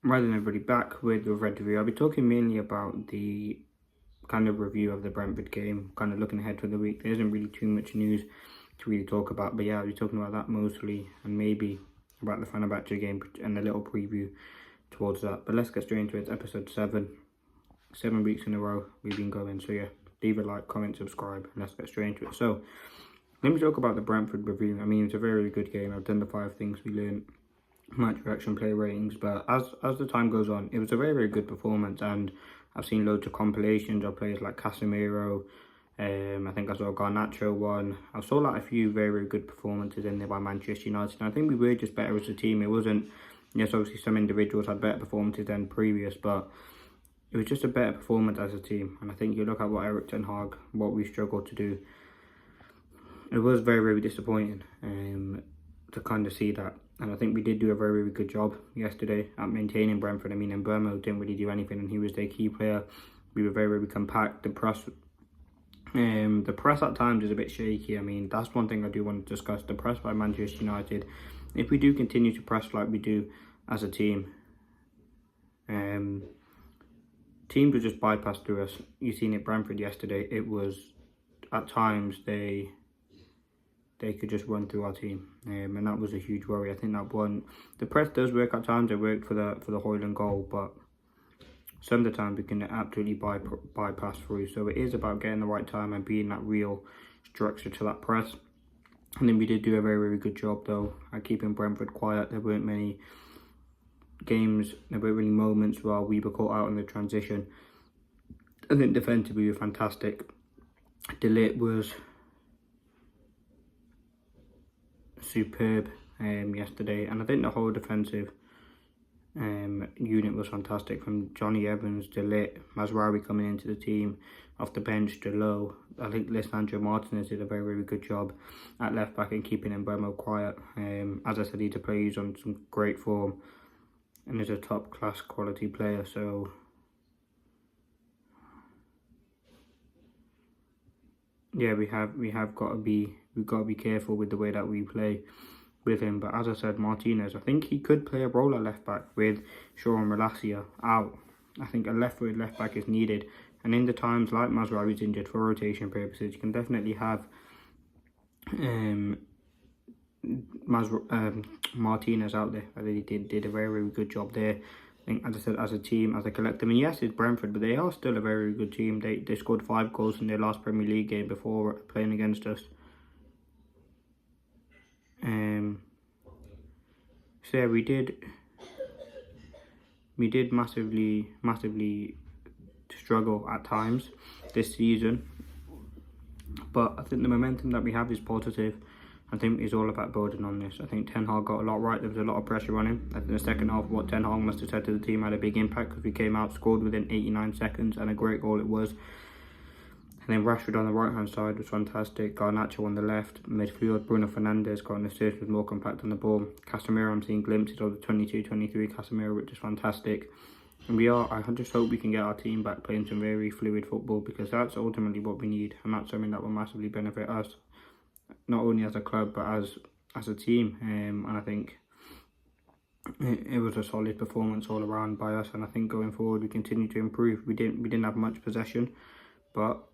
Right then, everybody, back with the red review. I'll be talking mainly about the kind of review of the Brentford game, kind of looking ahead for the week. There isn't really too much news to really talk about, but yeah, I'll be talking about that mostly, and maybe about the FENERBAÇHE game and a little preview towards that. But let's get straight into it. It's episode 7. 7 weeks in a row we've been going, so yeah, leave a like, comment, subscribe, and let's get straight into it. So, let me talk about the Brentford review. I mean, it's a very good game. I've done the 5 things we learned, match reaction, play ratings, but as the time goes on, it was a very good performance. And I've seen loads of compilations of players like Casemiro. I think I saw Garnacho one. I saw like a few very good performances in there by Manchester United, and I think we were just better as a team. It wasn't, yes, obviously some individuals had better performances than previous, but it was just a better performance as a team. And I think you look at what Erik ten Hag, what we struggled to do, it was very disappointing to kind of see that. And I think we did do a very good job yesterday at maintaining Brentford. I mean, Mbeumo didn't really do anything, and he was their key player. We were very compact. The press at times is a bit shaky. I mean, that's one thing I do want to discuss. The press by Manchester United. If we do continue to press like we do as a team, teams will just bypass through us. You've seen it Brentford yesterday. It was, at times, they could just run through our team, and that was a huge worry. I think that one, the press does work at times. It worked for the Højlund goal, but some of the time we can absolutely bypass through. So it is about getting the right time and being that real structure to that press. And then we did do a very good job though at keeping Brentford quiet. There weren't many games, there weren't really moments where we were caught out in the transition. I think defensively we were fantastic. De Ligt was superb yesterday, and I think the whole defensive unit was fantastic, from Johnny Evans, De Ligt, Mazraoui coming into the team off the bench, Delo. I think Lisandro Martinez did a very good job at left back and keeping Mbeumo quiet. As I said, he's a player who's on some great form and is a top class quality player, so yeah, we've got to be careful with the way that we play with him. But as I said, Martinez, I think he could play a role at left back with Shaw and Malacia out. I think a left-footed left back is needed, and in the times like Mazraoui's injured, for rotation purposes, you can definitely have Martinez out there. I think he did a very good job there. I think, as I said, as a team, as a collective, I mean, yes, it's Brentford, but they are still a very good team. They scored 5 goals in their last Premier League game before playing against us. So yeah, we did massively struggle at times this season, but I think the momentum that we have is positive. I think it's all about building on this. I think Ten Hag got a lot right. There was a lot of pressure on him. I think the second half, what Ten Hag must have said to the team had a big impact, because we came out, scored within 89 seconds, and a great goal it was. And then Rashford on the right-hand side was fantastic. Garnacho on the left. Midfield, Bruno Fernandes got an assist, was more compact on the ball. Casemiro, I'm seeing glimpses of the 22-23 Casemiro, which is fantastic. And I just hope we can get our team back playing some very fluid football, because that's ultimately what we need. And that's something that will massively benefit us, not only as a club, but as a team. And I think it was a solid performance all around by us. And I think going forward, we continue to improve. We didn't have much possession, but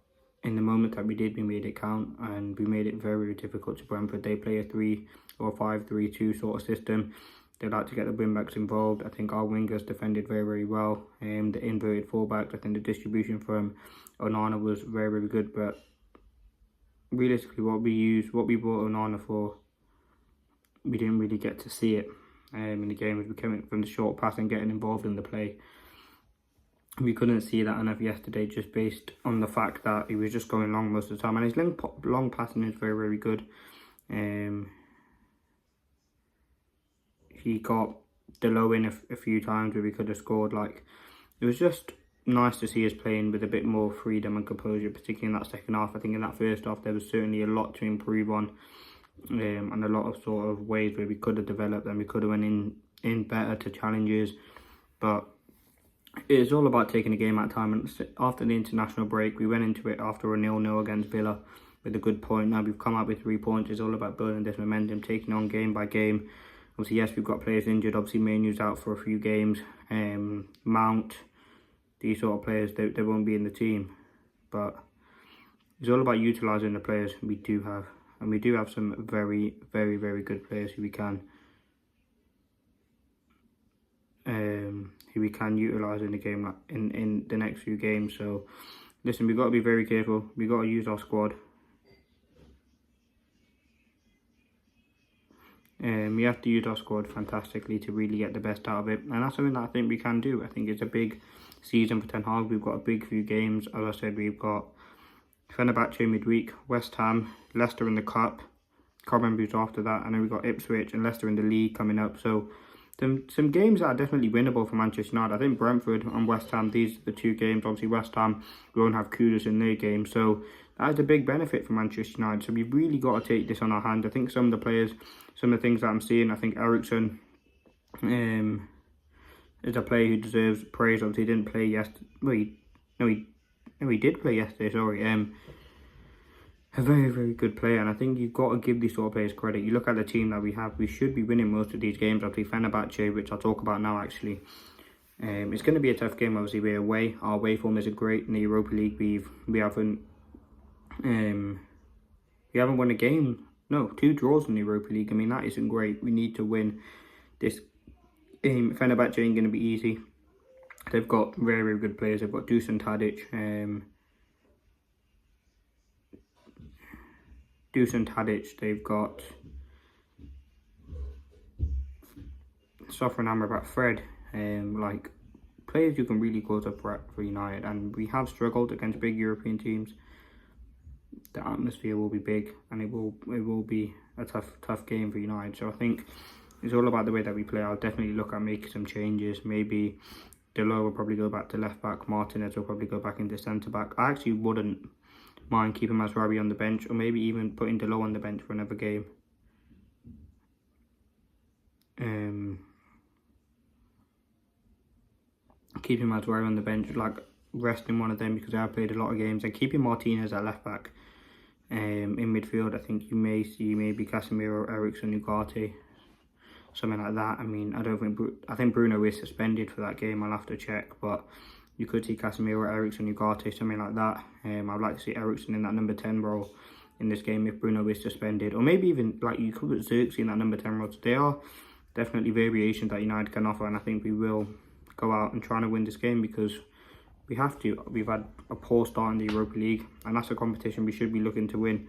in the moment that we did, we made it count, and we made it very difficult to Brentford. They play a 3 or 5-3-2 sort of system. They like to get the wing-backs involved. I think our wingers defended very well. The inverted full-backs, I think the distribution from Onana was very good, but realistically what we brought Onana for, we didn't really get to see it in the game. We came from the short pass and getting involved in the play. We couldn't see that enough yesterday, just based on the fact that he was just going long most of the time, and his long passing is very good. He got Delo in a few times where we could have scored. Like, it was just nice to see us playing with a bit more freedom and composure, particularly in that second half. I think in that first half there was certainly a lot to improve on, and a lot of sort of ways where we could have developed and we could have went in better to challenges. But it's all about taking a game at a time. And after the international break, we went into it after a 0-0 against Villa with a good point. Now we've come out with 3 points. It's all about building this momentum, taking on game by game. Obviously, yes, we've got players injured. Obviously, Mainu's out for a few games. Mount, these sort of players, they won't be in the team. But it's all about utilising the players we do have. And we do have some very, very, very good players who we can utilise in the game, in the next few games. So listen, we've got to be very careful. We've got to use our squad. We have to use our squad fantastically to really get the best out of it, and that's something that I think we can do. I think it's a big season for Ten Hag. We've got a big few games. As I said, we've got FENERBAÇHE midweek, West Ham, Leicester in the Cup, can't remember who's after that, and then we've got Ipswich and Leicester in the league coming up. So some games that are definitely winnable for Manchester United. I think Brentford and West Ham, these are the two games. Obviously West Ham won't have Kudus in their game, so that is a big benefit for Manchester United. So we've really got to take this on our hand. I think some of the players, some of the things that I'm seeing, I think Eriksen is a player who deserves praise. Obviously he didn't play yesterday. He did play yesterday, sorry. A very, very good player, and I think you've got to give these sort of players credit. You look at the team that we have, we should be winning most of these games. Obviously FENERBAÇHE, which I'll talk about now actually. It's going to be a tough game. Obviously we're away. Our away form isn't great in the Europa League. We haven't won a game. No, 2 draws in the Europa League. I mean, that isn't great. We need to win this game. FENERBAÇHE ain't going to be easy. They've got very, very good players. They've got Dusan Tadic. They've got Sofran Amrabat, Fred, like players who can really cause a threat for United. And we have struggled against big European teams. The atmosphere will be big, and it will be a tough game for United. So I think it's all about the way that we play. I'll definitely look at making some changes. Maybe Delo will probably go back to left back. Martinez will probably go back into centre back. I actually wouldn't mind keeping Mazraoui on the bench, or maybe even putting Delo on the bench for another game. Keeping Mazraoui on the bench, like resting one of them, because I have played a lot of games, and keeping Martinez at left back. In midfield, I think you may see maybe Casemiro, Eriksen, Ugarte, something like that. I mean, I think Bruno is suspended for that game. I'll have to check, but you could see Casemiro, Eriksen, Ugarte, something like that. I'd like to see Eriksen in that number 10 role in this game if Bruno is suspended, or maybe even like you could put ZIRKZEE in that number 10 role. So there are definitely variations that United can offer, and I think we will go out and try to win this game, because we have to. We've had a poor start in the Europa League, and that's a competition we should be looking to win.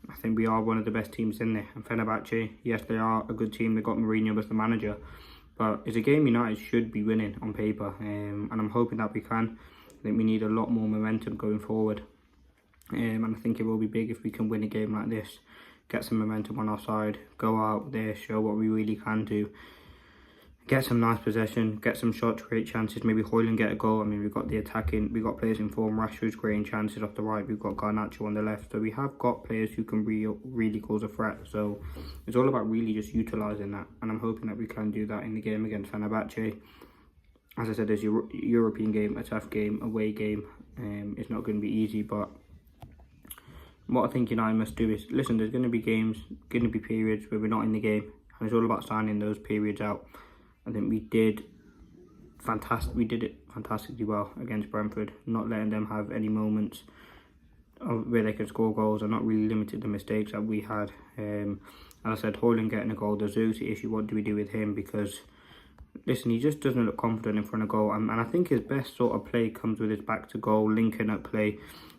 I think we are one of the best teams in there. And FENERBAÇHE, yes, they are a good team. They got Mourinho as the manager, but it's a game United should be winning on paper, and I'm hoping that we can. I think we need a lot more momentum going forward, and I think it will be big if we can win a game like this, get some momentum on our side, go out there, show what we really can do. Get some nice possession, get some shots, create chances, maybe Højlund get a goal. I mean, we've got the attacking, we've got players in form. Rashford's creating chances off the right, we've got Garnacho on the left. So we have got players who can really cause a threat. So it's all about really just utilising that. And I'm hoping that we can do that in the game against FENERBAÇHE. As I said, it's a European game, a tough game, away game. It's not going to be easy, but what I think United must do is, listen, there's going to be games, going to be periods where we're not in the game. And it's all about signing those periods out. I think we did fantastic. We did it fantastically well against Brentford, not letting them have any moments where they could score goals, and not really limited the mistakes that we had. As I said, Højlund getting a goal, the ZIRKZEE issue, what do we do with him? Because listen, he just doesn't look confident in front of goal, and I think his best sort of play comes with his back to goal, linking up play.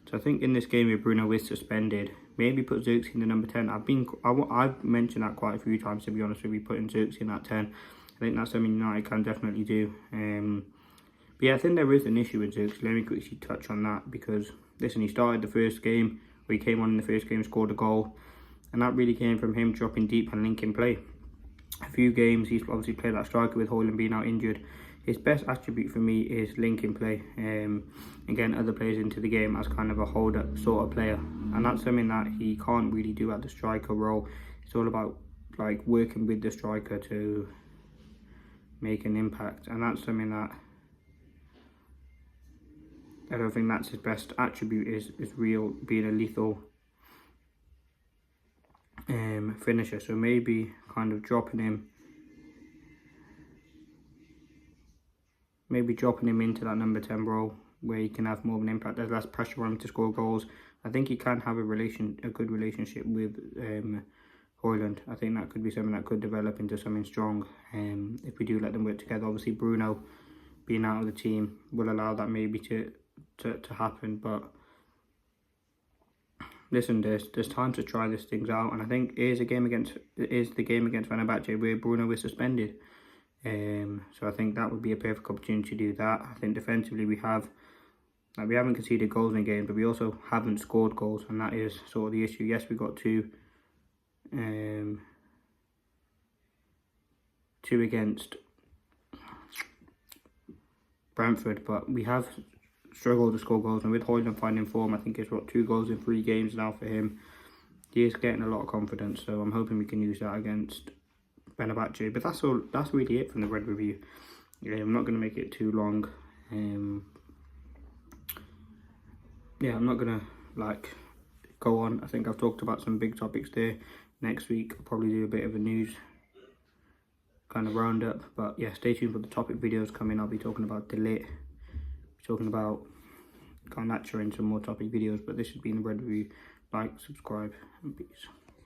So I think in this game where Bruno is suspended, maybe put ZIRKZEE in the number 10. I've mentioned that quite a few times, to be honest with you, putting ZIRKZEE in that 10. I think that's something United can definitely do. But yeah, I think there is an issue with ZIRKZEE. Let me quickly touch on that, because listen, he started the first game, where he came on in the first game, scored a goal, and that really came from him dropping deep and linking play. A few games he's obviously played that striker with Højlund being out injured. His best attribute for me is linking play, and getting other players into the game as kind of a hold-up sort of player, and that's something that he can't really do at the striker role. It's all about like working with the striker to make an impact, and that's something that I don't think that's his best attribute, is real being a lethal finisher. So maybe kind of dropping him maybe dropping him into that number 10 role where he can have more of an impact. There's less pressure on him to score goals. I think he can have a good relationship with Højlund. I think that could be something that could develop into something strong if we do let them work together. Obviously Bruno being out of the team will allow that maybe to happen, but listen, there's time to try these things out, and I think it is the game against Fenerbahce where Bruno is suspended. So I think that would be a perfect opportunity to do that. I think defensively we haven't conceded goals in games, but we also haven't scored goals, and that is sort of the issue. Yes, we got two against Brentford, but we have struggled to score goals, and with Højlund finding form, I think it's 2 goals in 3 games now for him. He is getting a lot of confidence, so I'm hoping we can use that against Fenerbahce. But that's really it from the Red review. I'm not going to make it too long. Yeah, I'm not going to go on. I think I've talked about some big topics there. Next week I'll probably do a bit of a news kind of roundup, but yeah, stay tuned for the topic videos coming. I'll be talking about Delete, talking about Garnacho and some more topic videos, but this has been the Red review. Like, subscribe, and peace.